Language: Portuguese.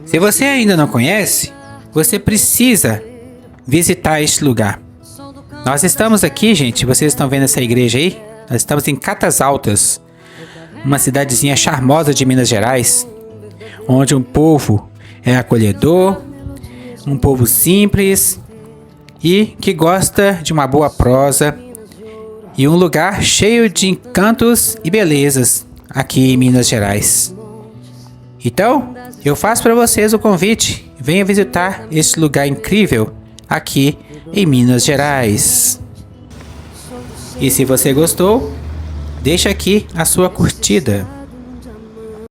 Se você ainda não conhece, você precisa visitar este lugar. Nós estamos aqui, gente, vocês estão vendo essa igreja aí? Nós estamos em Catas Altas, uma cidadezinha charmosa de Minas Gerais, onde um povo é acolhedor, um povo simples e que gosta de uma boa prosa e um lugar cheio de encantos e belezas aqui em Minas Gerais. Então, eu faço para vocês o convite, venha visitar este lugar incrível aqui em Minas Gerais. E se você gostou, deixa aqui a sua curtida.